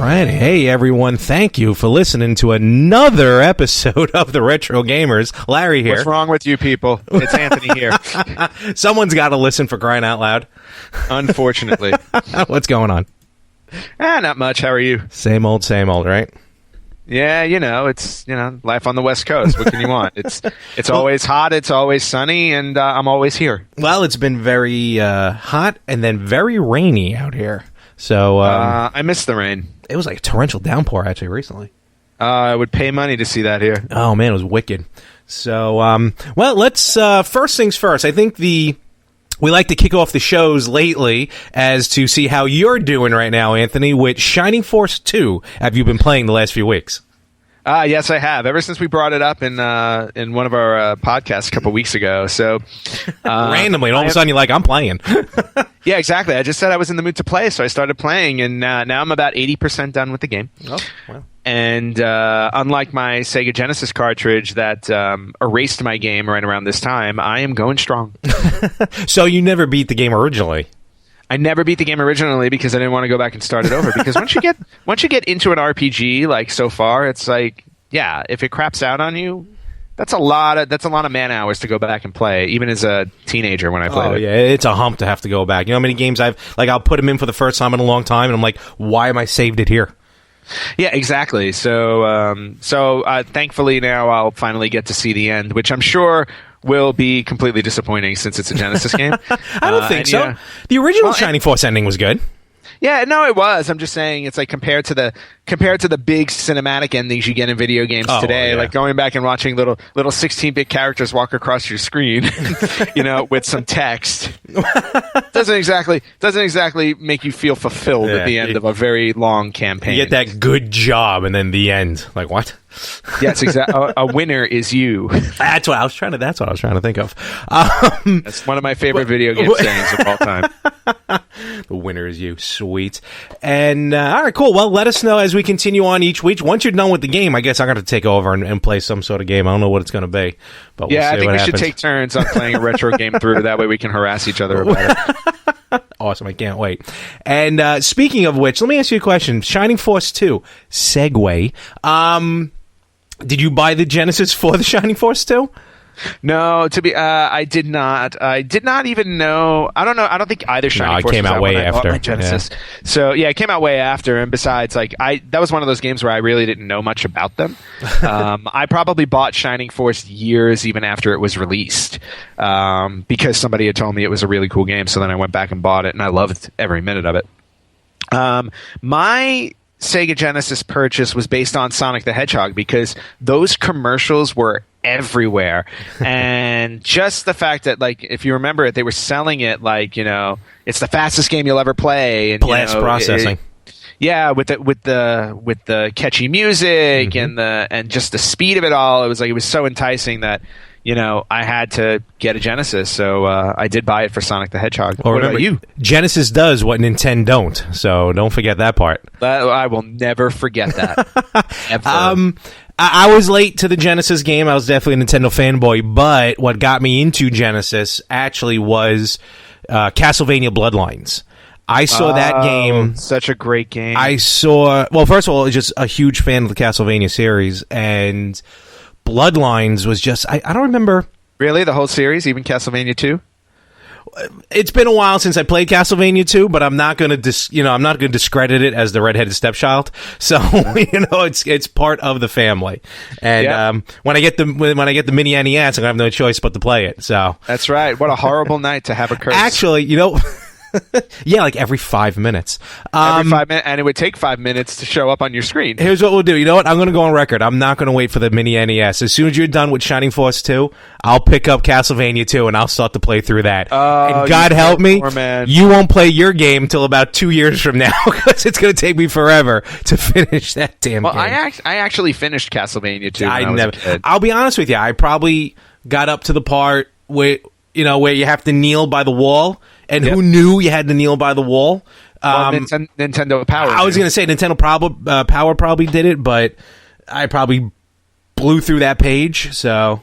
Right. Hey, everyone. Thank you for listening to another episode of The Retro Gamers. Larry here. What's wrong with you people? It's Anthony here. Someone's got to listen, for crying out loud. Unfortunately. What's going on? Not much. How are you? Same old, right? Yeah, it's life on the West Coast. What can you want? It's always hot, it's always sunny, and I'm always here. Well, it's been very hot and then very rainy out here. So I miss the rain. It was like a torrential downpour actually recently. I would pay money to see that here. Oh man, it was wicked. So well, let's first things first. I think we like to kick off the shows lately as to see how you're doing right now, Anthony, with Shining Force 2. Have you been playing the last few weeks? Yes, I have. Ever since we brought it up in one of our podcasts a couple weeks ago. So randomly, and all of a sudden you're like, I'm playing. Yeah, exactly. I just said I was in the mood to play, so I started playing, and now I'm about 80% done with the game. Oh, wow. And unlike my Sega Genesis cartridge that erased my game right around this time, I am going strong. So you never beat the game originally? I never beat the game originally because I didn't want to go back and start it over. Because once you get into an RPG like so far, it's like, yeah, if it craps out on you, that's a lot of man hours to go back and play, even as a teenager when I played it. Oh yeah, it's a hump to have to go back. You know how many games I'll put them in for the first time in a long time, and I'm like, why am I saved it here? Yeah, exactly. So thankfully now I'll finally get to see the end, which I'm sure will be completely disappointing since it's a Genesis game. I don't think so. Yeah. The original Shining Force ending was good. Yeah, no, it was. I'm just saying it's like compared to the big cinematic endings you get in video games today, yeah. like going back and watching little 16-bit characters walk across your screen, with some text. doesn't exactly make you feel fulfilled at the end of a very long campaign. You get that good job and then the end. Like what? Yes, exactly. A winner is you. That's what I was trying to think of. That's one of my favorite video game sayings of all time. The winner is you. Sweet. And all right, cool. Well, let us know as we continue on each week. Once you're done with the game, I guess I got to take over and play some sort of game. I don't know what it's going to be, but we'll see I think what we happens. should take turns on playing a retro game through. That way we can harass each other about it. Awesome. I can't wait. And speaking of which, let me ask you a question. Shining Force 2, segue. Did you buy the Genesis for the Shining Force 2? No, I did not. I did not even know. I don't know. I don't think either Shining Force came out way after. My Genesis. Yeah. So yeah, it came out way after. And besides, that was one of those games where I really didn't know much about them. I probably bought Shining Force years even after it was released, because somebody had told me it was a really cool game. So then I went back and bought it, and I loved every minute of it. My Sega Genesis purchase was based on Sonic the Hedgehog because those commercials were everywhere. And just the fact that, if you remember it, they were selling it it's the fastest game you'll ever play, and blast processing. With the catchy music and just the speed of it all, it was so enticing that I had to get a Genesis, so I did buy it for Sonic the Hedgehog. Well, what about you? Genesis does what Nintendo don't, so don't forget that part. I will never forget that. Ever. I was late to the Genesis game. I was definitely a Nintendo fanboy, but what got me into Genesis actually was Castlevania Bloodlines. I saw that game. Such a great game. First of all, I was just a huge fan of the Castlevania series, and Bloodlines was just, I don't remember. Really? The whole series? Even Castlevania 2? It's been a while since I played Castlevania 2, but I'm not going to discredit it as the redheaded stepchild. So, it's part of the family. And when I get the mini NES, I'm going to have no choice but to play it. So that's right. What a horrible night to have a curse. Actually, yeah, every 5 minutes. Every 5 minutes, and it would take 5 minutes to show up on your screen. Here's what we'll do. You know what? I'm going to go on record. I'm not going to wait for the mini NES. As soon as you're done with Shining Force 2, I'll pick up Castlevania 2, and I'll start to play through that. And God help me, you won't play your game until about 2 years from now, because it's going to take me forever to finish that damn game. I actually finished Castlevania 2 when I was a kid. I'll be honest with you. I probably got up to the part where where you have to kneel by the wall. And who knew you had to kneel by the wall? Nintendo Power. I was going to say Nintendo Power probably did it, but I probably blew through that page. So,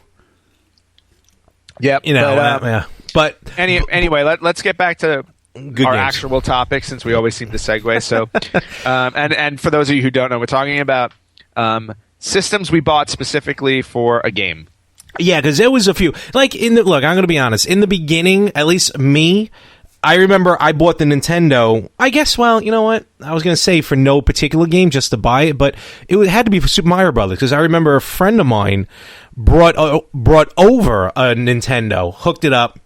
yep. But anyway, let's get back to our actual topic, since we always seem to segue. So, and for those of you who don't know, we're talking about systems we bought specifically for a game. Yeah, because there was a few. Like look, I'm going to be honest. In the beginning, at least me, I remember I bought the Nintendo. I guess, well, you know what? I was going to say for no particular game, just to buy it, but it had to be for Super Mario Brothers, because I remember a friend of mine brought over a Nintendo, hooked it up.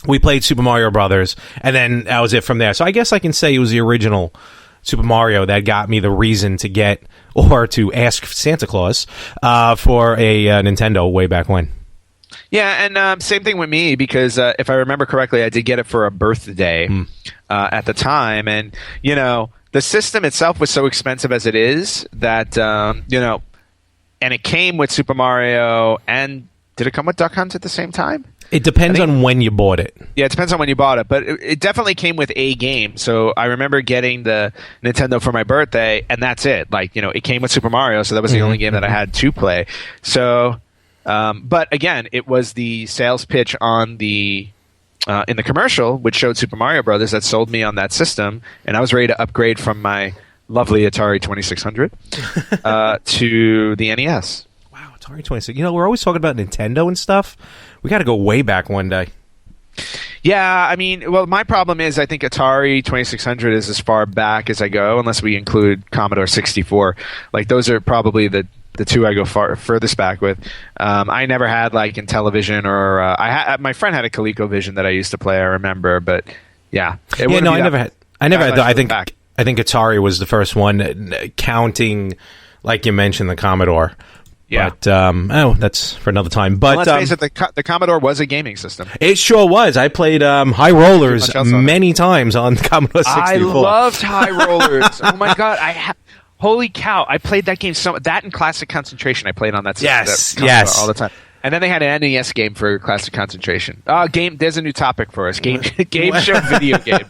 We played Super Mario Brothers, and then that was it from there. So I guess I can say it was the original Super Mario that got me the reason to get or to ask Santa Claus for a Nintendo way back when. Yeah, and same thing with me, because if I remember correctly, I did get it for a birthday at the time. And, the system itself was so expensive as it is that, and it came with Super Mario, and did it come with Duck Hunt at the same time? It depends on when you bought it. Yeah, it depends on when you bought it, but it definitely came with a game. So I remember getting the Nintendo for my birthday, and that's it. Like, it came with Super Mario, so that was the only game that I had to play. So, but again, it was the sales pitch on in the commercial, which showed Super Mario Brothers, that sold me on that system, and I was ready to upgrade from my lovely Atari 2600 to the NES. Wow, Atari 26. We're always talking about Nintendo and stuff. We got to go way back one day. Yeah, I mean, well, my problem is I think Atari 2600 is as far back as I go, unless we include Commodore 64. Like, those are probably the two I go furthest back with. I never had, like, Intellivision, or my friend had a ColecoVision that I used to play, I remember, but yeah. I never had. I think Atari was the first one, counting, like you mentioned, the Commodore. Yeah. But, that's for another time. But let's face it, the Commodore was a gaming system. It sure was. I played High Rollers many times on Commodore 64. I loved High Rollers. Oh, my God. Holy cow. I played that game that and Classic Concentration I played on that system. Yes. All the time. And then they had an NES game for Classic Concentration. There's a new topic for us. Game show video games.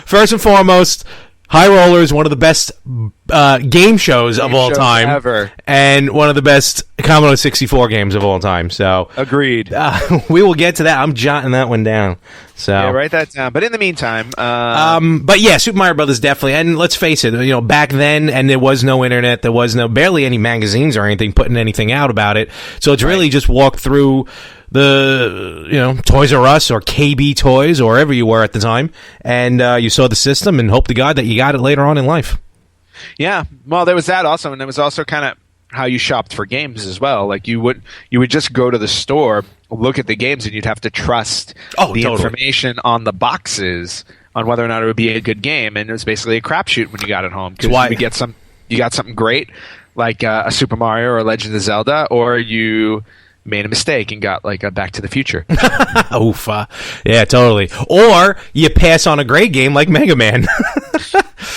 First and foremost, High Rollers, one of the best game shows of all time, ever, and one of the best Commodore 64 games of all time. So, agreed. We will get to that. I'm jotting that one down. So, yeah, write that down. But in the meantime, but yeah, Super Mario Brothers definitely. And let's face it, back then, and there was no internet, there was barely any magazines or anything putting anything out about it. So it's really just walk through the Toys R Us or KB Toys or wherever you were at the time, and you saw the system and hope to God that you got it later on in life. Yeah, well, there was that also, and there was also kind of how you shopped for games as well. Like you would just go to the store, look at the games, and you'd have to trust information on the boxes on whether or not it would be a good game, and it was basically a crapshoot when you got it home, because you got something great like a Super Mario or a Legend of Zelda, or you made a mistake and got like a Back to the Future. Oof. Yeah, totally. Or you pass on a great game like Mega Man.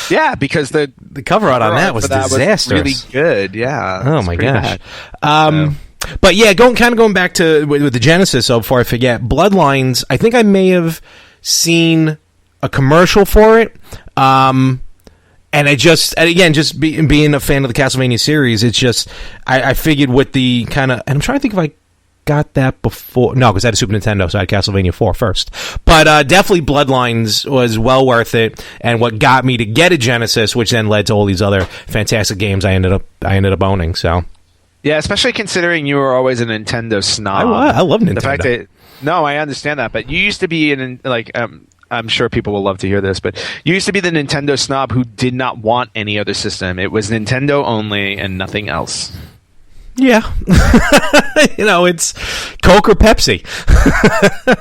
Yeah, because the cover art on that was disastrous. Really good, yeah. Oh my gosh. But yeah, going back to with the Genesis, so before I forget, Bloodlines, I think I may have seen a commercial for it. And being a fan of the Castlevania series, it's just, I figured with the kind of, and I'm trying to think if I got that before, no, because I had a Super Nintendo, so I had Castlevania 4 first. But definitely Bloodlines was well worth it, and what got me to get a Genesis, which then led to all these other fantastic games I ended up owning, so. Yeah, especially considering you were always a Nintendo snob. I love Nintendo. The fact that, no, I understand that, but you used to be I'm sure people will love to hear this, but you used to be the Nintendo snob who did not want any other system. It was Nintendo only and nothing else. Yeah. It's Coke or Pepsi.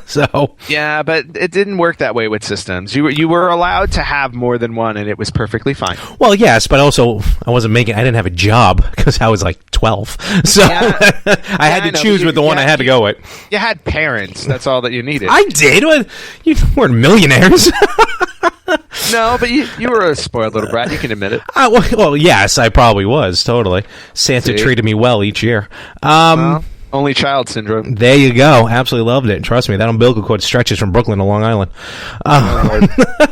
So. Yeah, but it didn't work that way with systems. You were allowed to have more than one, and it was perfectly fine. Well, yes, but also I didn't have a job because I was like 12. So yeah. I had to choose with the one I had to go with. You had parents. That's all that you needed. I did? You weren't millionaires. No, but you were a spoiled little brat. You can admit it. Well, yes, I probably was, totally. Santa treated me well each year. Only child syndrome. There you go. Absolutely loved it. Trust me, that umbilical cord stretches from Brooklyn to Long Island. But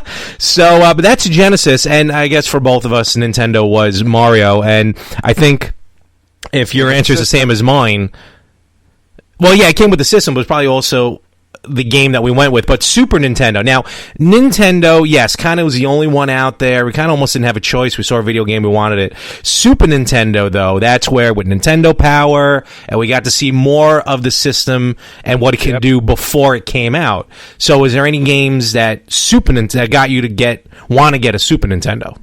that's Genesis, and I guess for both of us, Nintendo was Mario. And I think if your answer is the same as mine, well, yeah, it came with the system, but it was probably also the game that we went with. But Super Nintendo. Now, Nintendo, yes, kind of was the only one out there. We kind of almost didn't have a choice. We saw a video game, we wanted it. Super Nintendo, though, that's where with Nintendo Power, and we got to see more of the system and what it can do before it came out. So, is there any games that got you to want to get a Super Nintendo?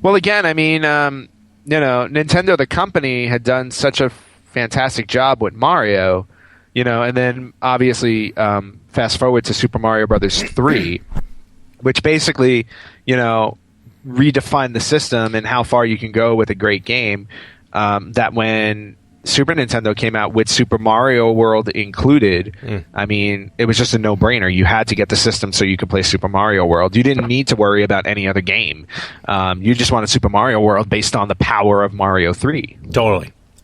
Well, again, I mean, Nintendo, the company, had done such a fantastic job with Mario. And then obviously fast forward to Super Mario Brothers 3, which basically, redefined the system and how far you can go with a great game. That when Super Nintendo came out with Super Mario World included, I mean, it was just a no-brainer. You had to get the system so you could play Super Mario World. You didn't need to worry about any other game. You just wanted Super Mario World based on the power of Mario 3.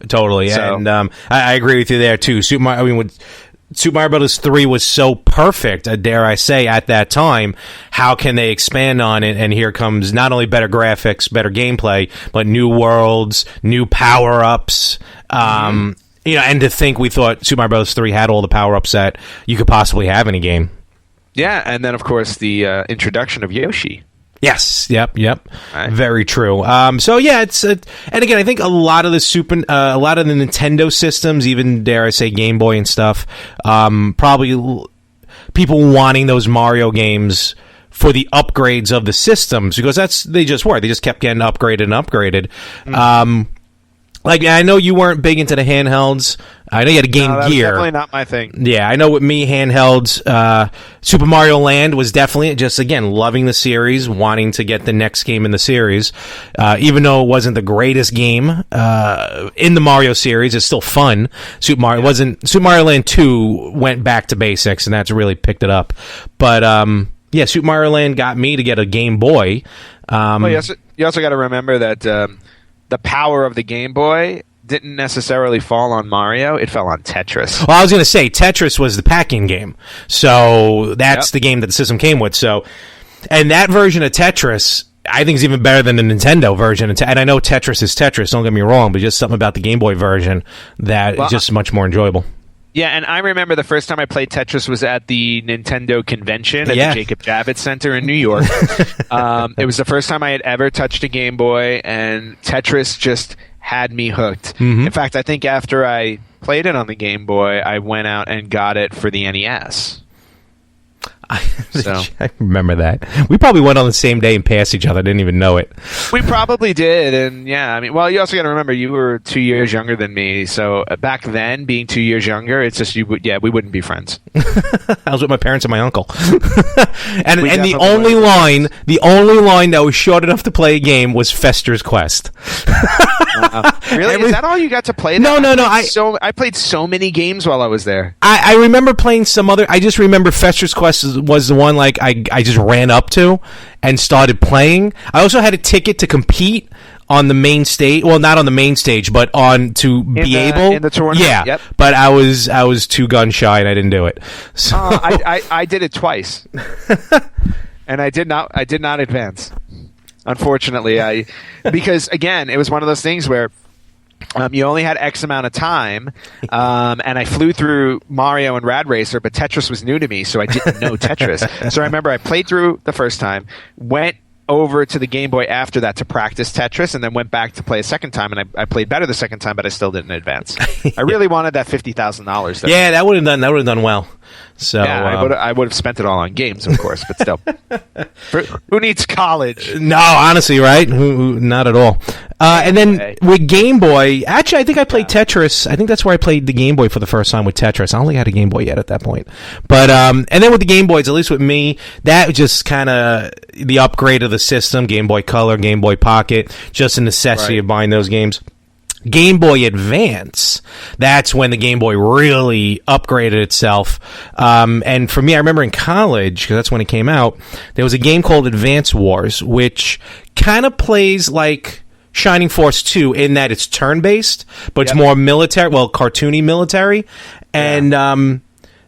Totally, so, and I agree with you there too. Super Mario Brothers 3 was so perfect, dare I say, at that time. How can they expand on it? And here comes not only better graphics, better gameplay, but new worlds, new power-ups. And to think we thought Super Mario Brothers 3 had all the power-ups that you could possibly have in a game. Yeah, and then, of course, the introduction of Yoshi. Yes. Yep. Right. Very true. So yeah, and again, I think a lot of the Nintendo systems, even dare I say Game Boy and stuff, probably people wanting those Mario games for the upgrades of the systems, because they just kept getting upgraded and upgraded. Like, I know you weren't big into the handhelds. I know you had a Game Gear. Definitely not my thing. Yeah, I know with me, handhelds, Super Mario Land was definitely just, again, loving the series, wanting to get the next game in the series. Even though it wasn't the greatest game in the Mario series, it's still fun. Super Mario Land 2 went back to basics, and that's really picked it up. But, Super Mario Land got me to get a Game Boy. You also got to remember that the power of the Game Boy didn't necessarily fall on Mario. It fell on Tetris. Well, I was going to say, Tetris was the pack-in game. So that's the game that the system came with. So, and that version of Tetris, I think, is even better than the Nintendo version. And I know Tetris is Tetris, don't get me wrong, but just something about the Game Boy version that is just much more enjoyable. Yeah, and I remember the first time I played Tetris was at the Nintendo convention at the Jacob Javits Center in New York. It was the first time I had ever touched a Game Boy, and Tetris just had me hooked. Mm-hmm. In fact, I think after I played it on the Game Boy, I went out and got it for the NES. I remember that. We probably went on the same day and passed each other. Didn't even know it. We probably did, and you also got to remember you were 2 years younger than me. So back then, being 2 years younger, it's just we wouldn't be friends. I was with my parents and my uncle, and the only line that was short enough to play a game was Fester's Quest. Really? Is that all you got to play? No. I played so many games while I was there. I remember playing some other. I just remember Fester's Quest was the one I just ran up to and started playing. I also had a ticket to compete on the main stage. Well, not on the main stage, but in the tournament. Yeah, yep. But I was too gun shy and I didn't do it. So. I did it twice, and I did not advance. Unfortunately, because again, it was one of those things where you only had X amount of time, and I flew through Mario and Rad Racer, but Tetris was new to me, so I didn't know Tetris. So I remember I played through the first time, went over to the Game Boy after that to practice Tetris, and then went back to play a second time, and I played better the second time, but I still didn't advance. I really wanted that $50,000. Yeah, that would have done well. So yeah, I would have spent it all on games, of course, but still. Who needs college? No, honestly, right? Not at all. And then with Game Boy, actually, I think I played Tetris. I think that's where I played the Game Boy for the first time with Tetris. I don't think I had a Game Boy yet at that point. But and then with the Game Boys, at least with me, that was just kind of the upgrade of the system. Game Boy Color, Game Boy Pocket, just a necessity of buying those games. Game Boy Advance, that's when the Game Boy really upgraded itself. And for me, I remember in college, because that's when it came out, there was a game called Advance Wars, which kind of plays like Shining Force 2 in that it's turn-based, but it's more military, cartoony military. And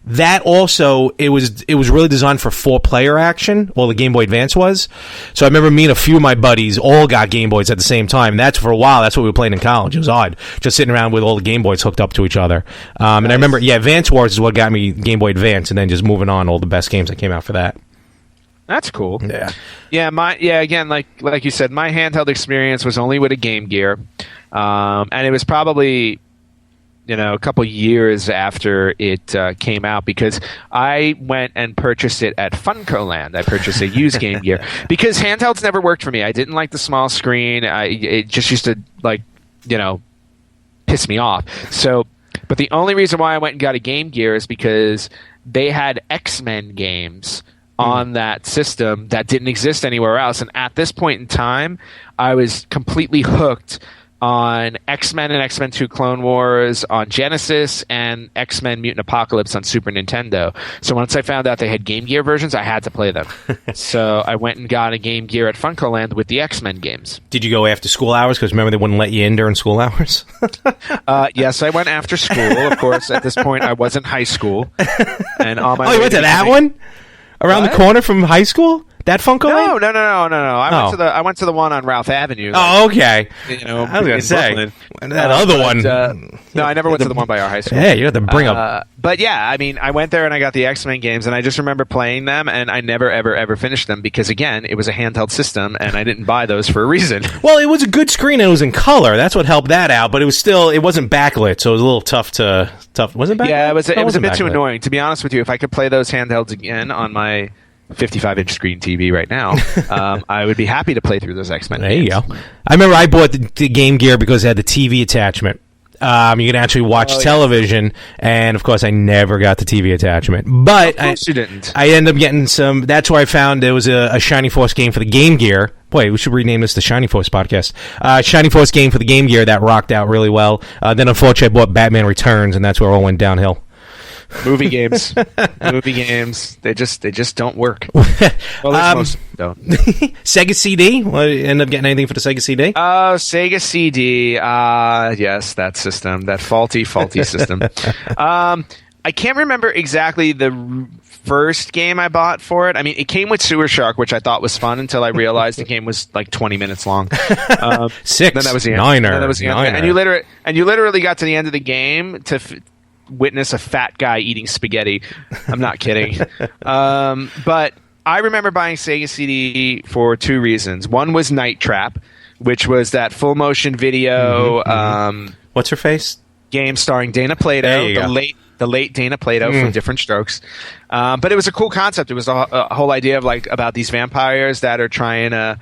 that also, it was really designed for 4-player action. Well, the Game Boy Advance was. So I remember me and a few of my buddies all got Game Boys at the same time. And that's for a while. That's what we were playing in college. It was odd, just sitting around with all the Game Boys hooked up to each other. And I remember, Advance Wars is what got me Game Boy Advance, and then just moving on, all the best games that came out for that. That's cool. Yeah. Again, like you said, my handheld experience was only with a Game Gear, and it was probably a couple years after it came out, because I went and purchased it at Funko Land. I purchased a used Game Gear because handhelds never worked for me. I didn't like the small screen. It just used to piss me off. So, but the only reason why I went and got a Game Gear is because they had X-Men games on that system that didn't exist anywhere else. And at this point in time, I was completely hooked on X-Men and X-Men 2 Clone Wars on Genesis and X-Men Mutant Apocalypse on Super Nintendo. So once I found out they had Game Gear versions, I had to play them. So I went and got a Game Gear at Funko Land with the X-Men games. Did you go after school hours? Because remember, they wouldn't let you in during school hours? Yes, I went after school. Of course, at this point, I was in high school. And on my you went to that one? Around the corner from high school? That Funko Land? No. I went to the one on Ralph Avenue. Oh, okay. I was going to say. Brooklyn. That other one. No, I never went to the one by our high school. Yeah, you had to bring up. But yeah, I mean, I went there and I got the X-Men games, and I just remember playing them, and I never, ever, ever finished them because, again, it was a handheld system, and I didn't buy those for a reason. Well, it was a good screen, and it was in color. That's what helped that out, but it wasn't backlit, so it was a little tough. Was it backlit? Yeah, it was a bit too annoying. To be honest with you, if I could play those handhelds again on my 55-inch screen TV right now, I would be happy to play through those X-Men games. There you go. I remember I bought the Game Gear because it had the TV attachment. You could actually watch television, and of course I never got the TV attachment. But of course you didn't. I ended up getting some. That's where I found there was a Shining Force game for the Game Gear. Boy, we should rename this the Shining Force podcast. Shining Force game for the Game Gear that rocked out really well. Then unfortunately I bought Batman Returns, and that's where it all went downhill. Movie games, they just don't work. Well, most don't. Sega CD. Well, you end up getting anything for the Sega CD? Sega CD. Yes, that system, that faulty system. I can't remember exactly the first game I bought for it. I mean, it came with Sewer Shark, which I thought was fun until I realized the game was like 20 minutes long. 6. Then that was the end. Niner. Then that was the end. And you literally got to the end of the game to witness a fat guy eating spaghetti. I'm not kidding. But I remember buying Sega CD for 2 reasons. One was Night Trap, which was that full motion video. What's her face? Game starring Dana Plato, the late Dana Plato from Different Strokes. But it was a cool concept. It was a whole idea of about these vampires that are trying to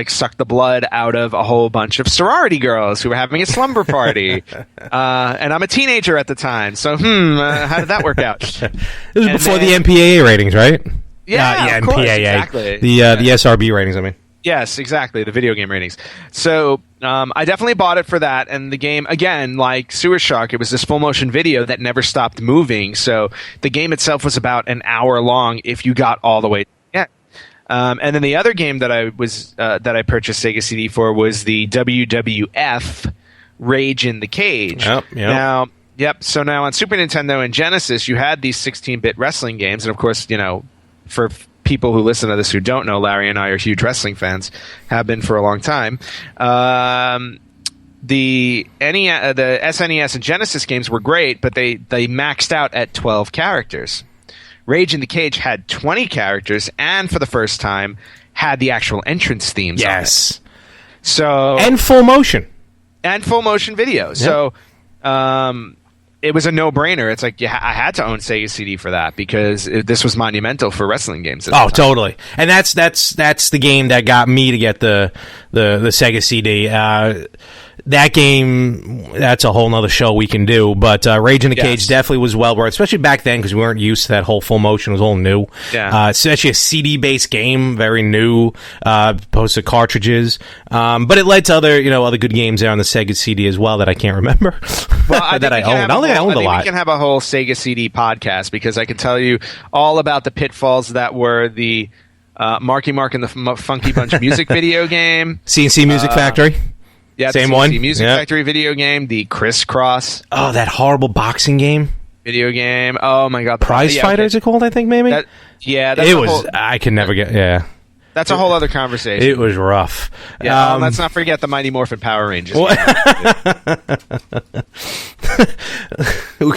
suck the blood out of a whole bunch of sorority girls who were having a slumber party. And I'm a teenager at the time, so how did that work out? It was before the MPAA ratings, right? Yeah, of MPAA. course, exactly. The SRB ratings, I mean. Yes, exactly. The video game ratings. So I definitely bought it for that. And the game, again, like Sewer Shark, it was this full motion video that never stopped moving. So the game itself was about an hour long if you got all the way. Yeah. And then the other game that I purchased Sega CD for was the WWF Rage in the Cage. Yep. Now, so now on Super Nintendo and Genesis, you had these 16-bit wrestling games. And of course, for people who listen to this who don't know, Larry and I are huge wrestling fans, have been for a long time. The SNES and Genesis games were great, but they maxed out at 12 characters. Rage in the Cage had 20 characters, and for the first time, had the actual entrance themes on it. So and full motion video. Yep. So it was a no-brainer. It's like I had to own Sega CD for that because this was monumental for wrestling games. Totally. And that's the game that got me to get the Sega CD. That game, that's a whole nother show we can do. But Rage in the Cage definitely was well worth, especially back then because we weren't used to that whole full motion. It was all new. Yeah. Especially a CD-based game, very new, opposed to cartridges. But it led to other good games there on the Sega CD as well that I can't remember. Well, that I owned. I don't think I owned a lot. We can have a whole Sega CD podcast because I can tell you all about the pitfalls that were the Marky Mark and the Funky Bunch music video game. CNC Music Factory. Yeah, same the one. Music Factory video game. The Crisscross. Oh, that horrible boxing game. Video game. Oh my God. Prize Fighter is it called? I think maybe. That's it was. I could never get. Yeah. That's a whole other conversation. It was rough. Yeah, let's not forget the Mighty Morphin Power Rangers.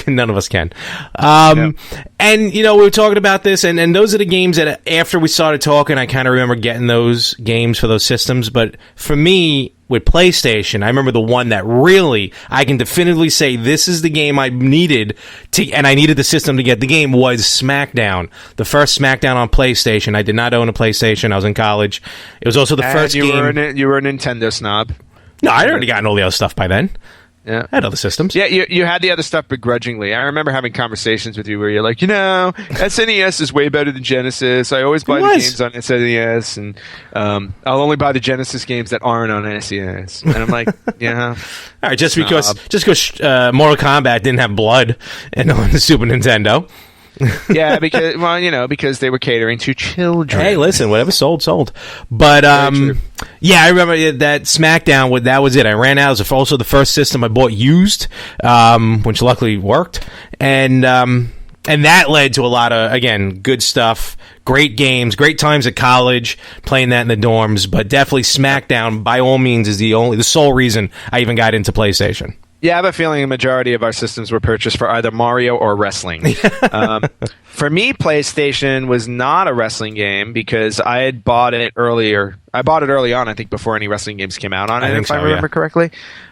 None of us can. And, we were talking about this, and those are the games that after we started talking, I kind of remember getting those games for those systems. But for me, with PlayStation, I remember the one that really, I can definitively say this is the game I needed and I needed the system to get the game, was SmackDown. The first SmackDown on PlayStation. I did not own a PlayStation. I was in college. It was also the first game. You were a Nintendo snob. No, I'd already gotten all the other stuff by then. Yeah. I had other systems. Yeah, you had the other stuff begrudgingly. I remember having conversations with you where you're like, SNES is way better than Genesis. I always buy the games on SNES, and I'll only buy the Genesis games that aren't on SNES. And I'm like, yeah. All right, just because Mortal Kombat didn't have blood and on the Super Nintendo. Yeah, because they were catering to children. Hey, listen, whatever sold. But yeah, I remember that SmackDown. That was it. I ran out. It was also the first system I bought used, which luckily worked, and that led to a lot of, again, good stuff, great games, great times at college playing that in the dorms. But definitely SmackDown, by all means, is the sole reason I even got into PlayStation. Yeah, I have a feeling a majority of our systems were purchased for either Mario or wrestling. For me, PlayStation was not a wrestling game because I had bought it earlier. I bought it early on, I think, before any wrestling games came out on it, if I remember correctly.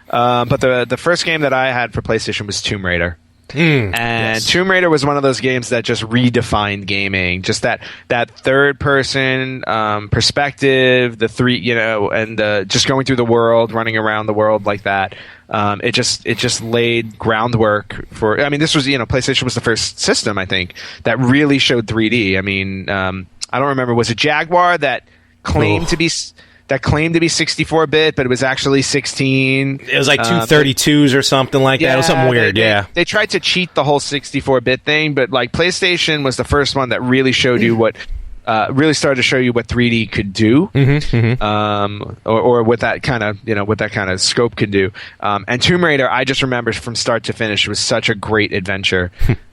But the first game that I had for PlayStation was Tomb Raider. Yes. Tomb Raider was one of those games that just redefined gaming. Just that third person perspective, the three, and just going through the world, running around the world like that. It just laid groundwork for. I mean, this was PlayStation was the first system, I think, that really showed 3D. I mean, I don't remember, was it Jaguar that claimed to be 64-bit, but it was actually 16. It was like 232s or something like that. It was something weird, They tried to cheat the whole 64-bit thing, but like PlayStation was the first one that really showed you what really started to show you what 3D could do, or what that kind of scope could do. And Tomb Raider, I just remember from start to finish, was such a great adventure.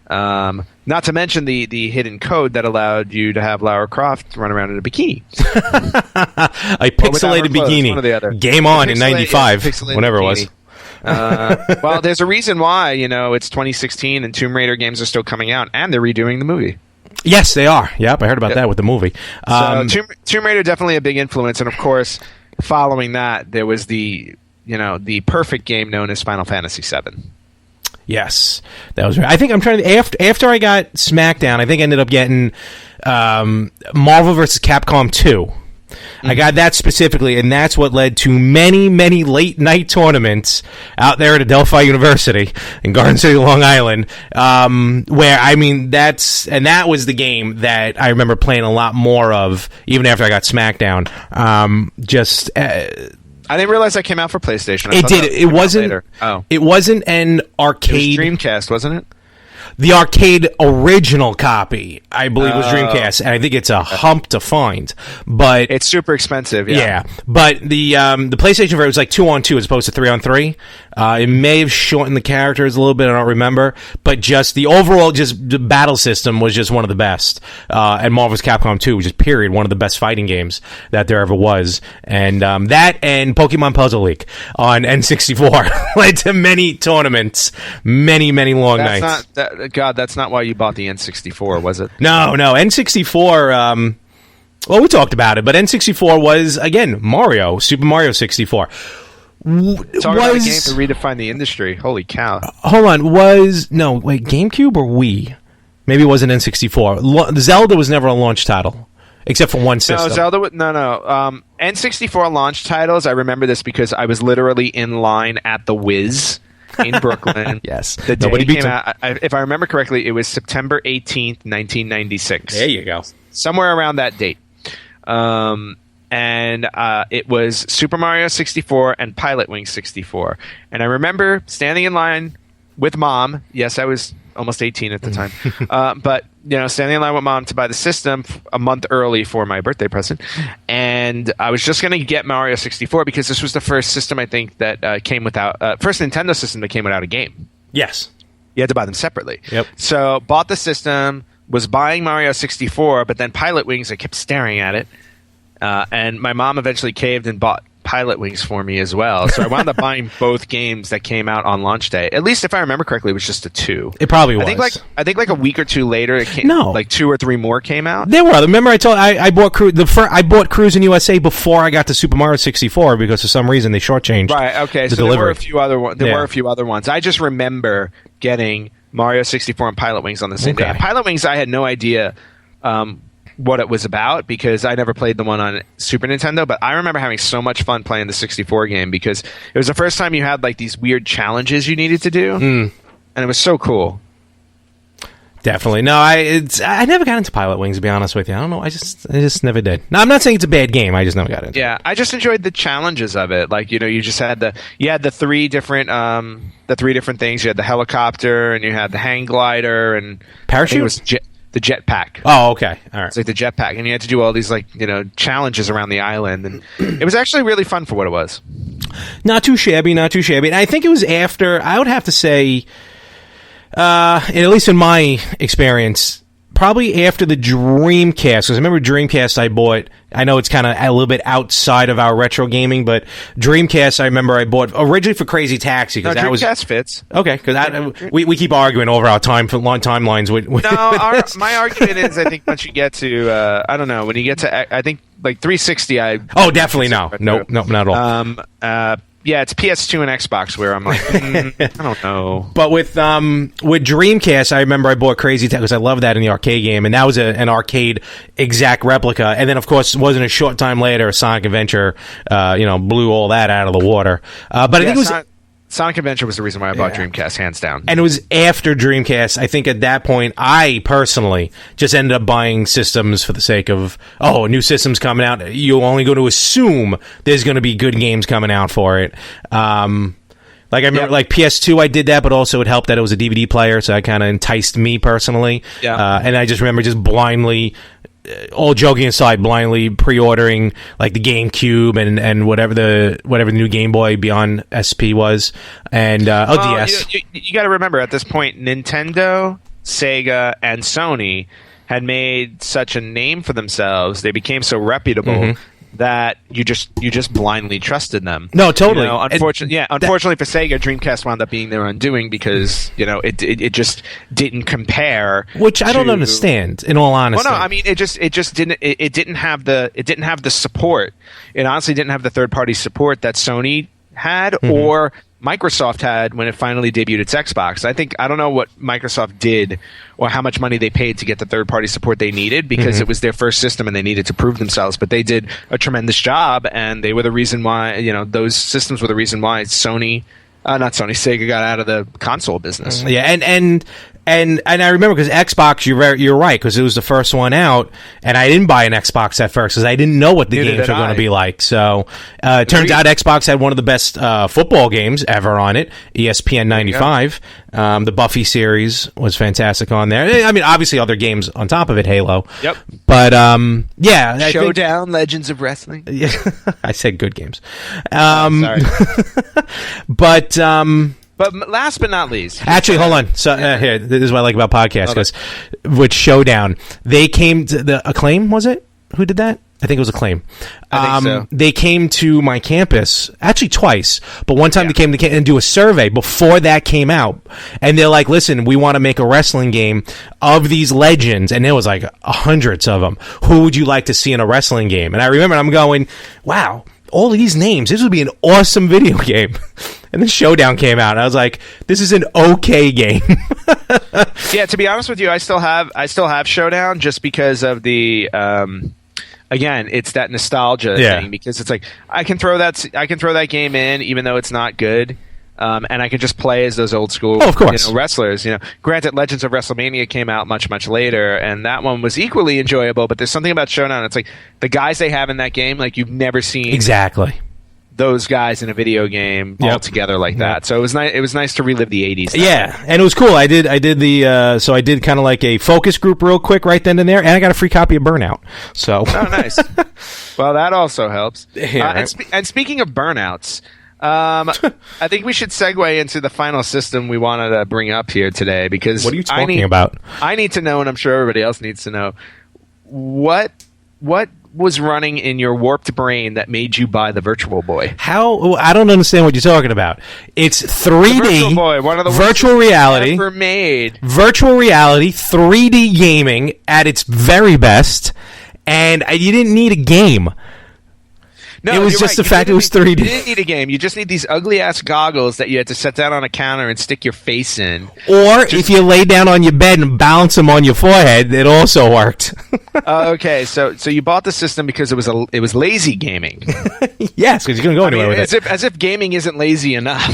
Not to mention the hidden code that allowed you to have Lara Croft run around in a bikini. A pixelated bikini. Game on in 95, whatever it was. Well, there's a reason why, it's 2016 and Tomb Raider games are still coming out, and they're redoing the movie. Yes, they are. Yep, I heard about that with the movie. So Tomb Raider definitely a big influence, and of course, following that, there was the perfect game known as Final Fantasy VII. Yes, that was right. I think I'm trying to after I got SmackDown, I think I ended up getting Marvel vs. Capcom 2. I got that specifically, and that's what led to many, many late night tournaments out there at Adelphi University in Garden City, Long Island. Where that was the game that I remember playing a lot more of, even after I got SmackDown. I didn't realize that came out for PlayStation. It did. It wasn't. Oh, it wasn't an arcade. It was Dreamcast, wasn't it? The arcade original copy, I believe, was Dreamcast, and I think it's a hump to find. But it's super expensive. Yeah. But the PlayStation version was like 2-on-2 as opposed to 3-on-3. It may have shortened the characters a little bit. I don't remember, but just the overall the battle system was just one of the best. And Marvel's Capcom 2 was just period one of the best fighting games that there ever was. And that and Pokemon Puzzle League on N64 led to many tournaments, many long nights. God, that's not why you bought the N64, was it? No. N64, well, we talked about it, but N64 was, again, Super Mario 64. Talking about a game to redefine the industry. Holy cow. Hold on, GameCube or Wii? Maybe it wasn't N64. Zelda was never a launch title, except for one system. No, Zelda, no. N64 launch titles, I remember this because I was literally in line at the Wiz in Brooklyn. Yes. The day it came out, if I remember correctly, it was September 18th, 1996. There you go. Somewhere around that date. And it was Super Mario 64 and Pilot Wing 64. And I remember standing in line with Mom. Yes, I was almost 18 at the time. But standing in line with mom to buy the system a month early for my birthday present, and I was just going to get Mario 64 because this was the first system I think that came without first Nintendo system that came without a game. Yes, you had to buy them separately. Yep. So bought the system, was buying Mario 64, but then Pilot Wings, I kept staring at it, and my mom eventually caved and bought Pilot Wings for me as well. So I wound up buying both games that came out on launch day. At least if I remember correctly, it was just a 2. It probably was. I think like a week or two later, it came, like 2 or 3 more came out. There were. Remember, I bought I bought Cruis'n USA before I got to Super Mario 64 because for some reason they shortchanged. Right. Okay. So delivery. There were a few other ones. I just remember getting Mario 64 and Pilot Wings on the same day. And Pilot Wings, I had no idea what it was about because I never played the one on Super Nintendo, but I remember having so much fun playing the 64 game because it was the first time you had like these weird challenges you needed to do, and it was so cool. Definitely. No, I never got into Pilot Wings, to be honest with you. I don't know. I just never did. Now, I'm not saying it's a bad game. I just never got into it. Yeah, I just enjoyed the challenges of it. Like, you just had the 3 different things. You had the helicopter and you had the hang glider and parachute. It was the jetpack. Oh, okay. All right. It's like the jetpack, and you had to do all these challenges around the island, and it was actually really fun for what it was. Not too shabby. And I think it was after. I would have to say, at least in my experience, probably after the Dreamcast. Because I remember Dreamcast I bought. I know it's kind of a little bit outside of our retro gaming, but Dreamcast I remember I bought originally for Crazy Taxi. No, Dreamcast fits. Okay, because we keep arguing over our long timelines. No, my argument is I think once you get to I don't know, when you get to I think like 360, definitely no, not at all. Yeah, it's PS2 and Xbox where I'm like, I don't know. But with Dreamcast, I remember I bought Crazy Taxi because I loved that in the arcade game, and that was an arcade exact replica. And then, of course, wasn't a short time later, Sonic Adventure, blew all that out of the water. But I think it was. Sonic Adventure was the reason why I bought Dreamcast, hands down. And it was after Dreamcast. I think at that point, I personally just ended up buying systems for the sake of, a new system's coming out. You're only going to assume there's going to be good games coming out for it. I remember, PS2, I did that, but also it helped that it was a DVD player, so that kind of enticed me personally. Yeah. And I just remember just blindly, all joking aside, blindly pre-ordering like the GameCube and whatever the new Game Boy Beyond SP was, and DS. You got to remember at this point, Nintendo, Sega, and Sony had made such a name for themselves. They became so reputable that you just blindly trusted them. No, totally. Unfortunately for Sega, Dreamcast wound up being their undoing because it just didn't compare. Which I don't understand, in all honesty. Well, no, I mean it just didn't have the support. It honestly didn't have the third party support that Sony had or Microsoft had when it finally debuted its Xbox. I don't know what Microsoft did or how much money they paid to get the third-party support they needed because it was their first system and they needed to prove themselves. But they did a tremendous job, and they were the reason why, those systems were the reason why Sega got out of the console business. Yeah, and I remember because Xbox, you're right, because it was the first one out, and I didn't buy an Xbox at first because I didn't know what the games were going to be like. So it turns out Xbox had one of the best football games ever on it, ESPN 95. The Buffy series was fantastic on there. I mean, obviously other games on top of it, Halo. Yep. But Showdown, Legends of Wrestling. Yeah, I said good games. Sorry. But last but not least, actually, hold on. So here, this is what I like about podcasts because with Showdown, they came to the Acclaim. Was it who did that? I think it was Acclaim. I think so. They came to my campus actually twice, but one time they came to and do a survey before that came out, and they're like, "Listen, we want to make a wrestling game of these legends," and there was like hundreds of them. Who would you like to see in a wrestling game? And I remember I'm going, "Wow." All these names. This would be an awesome video game. And then Showdown came out. And I was like, this is an okay game. Yeah, to be honest with you, I still have Showdown just because of the again, it's that nostalgia thing because it's like I can throw that game in even though it's not good. And I could just play as those old school wrestlers. Granted, Legends of WrestleMania came out much, much later, and that one was equally enjoyable, but there's something about Showdown. It's like the guys they have in that game, like you've never seen exactly those guys in a video game all together like that. So it was nice. It was nice to relive the 80s. Yeah, and it was cool. I did kind of like a focus group real quick right then and there, and I got a free copy of Burnout. So nice. Well, that also helps. Yeah, right. And speaking of burnouts, I think we should segue into the final system we wanted to bring up here today, because what are you talking about? I need to know, and I'm sure everybody else needs to know, what was running in your warped brain that made you buy the Virtual Boy? How? I don't understand what you're talking about. It's 3D Virtual Boy, one of the virtual reality ever made. Virtual reality, 3D gaming at its very best, and you didn't need a game. No, it was just the fact it was 3D. You didn't need a game. You just need these ugly-ass goggles that you had to set down on a counter and stick your face in. Or if you lay down on your bed and balance them on your forehead, it also worked. Okay, so you bought the system because it was lazy gaming. Yes, because you couldn't go anywhere with it. As if gaming isn't lazy enough.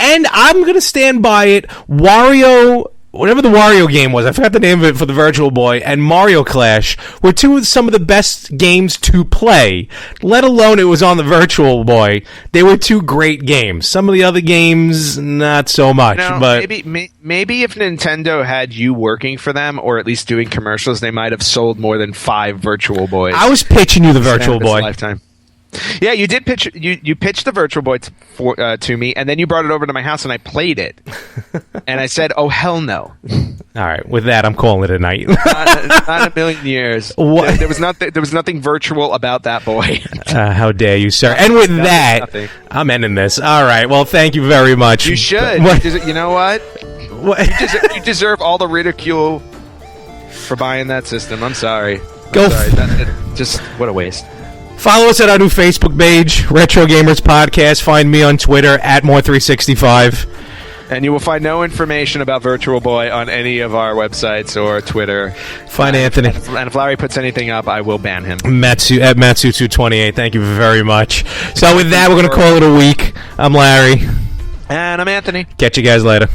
And I'm going to stand by it. Wario... Whatever the Wario game was, I forgot the name of it for the Virtual Boy, and Mario Clash were some of the best games to play, let alone it was on the Virtual Boy. They were two great games. Some of the other games, not so much. But maybe if Nintendo had you working for them, or at least doing commercials, they might have sold more than 5 Virtual Boys. I was pitching you the Virtual Boy. Lifetime. Yeah, you did pitch. You pitched the Virtual Boy to me, and then you brought it over to my house, and I played it. And I said, "Oh hell no!" All right, with that, I'm calling it a night. not a million years. What? There was nothing virtual about that boy. How dare you, sir? And with nothing. I'm ending this. All right. Well, thank you very much. You should. You know what? You deserve all the ridicule for buying that system. I'm sorry. Just what a waste. Follow us at our new Facebook page, Retro Gamers Podcast. Find me on Twitter at More365. And you will find no information about Virtual Boy on any of our websites or Twitter. Find Anthony. And if Larry puts anything up, I will ban him. Matsu at Matsu228. Thank you very much. So with that, we're going to call it a week. I'm Larry. And I'm Anthony. Catch you guys later.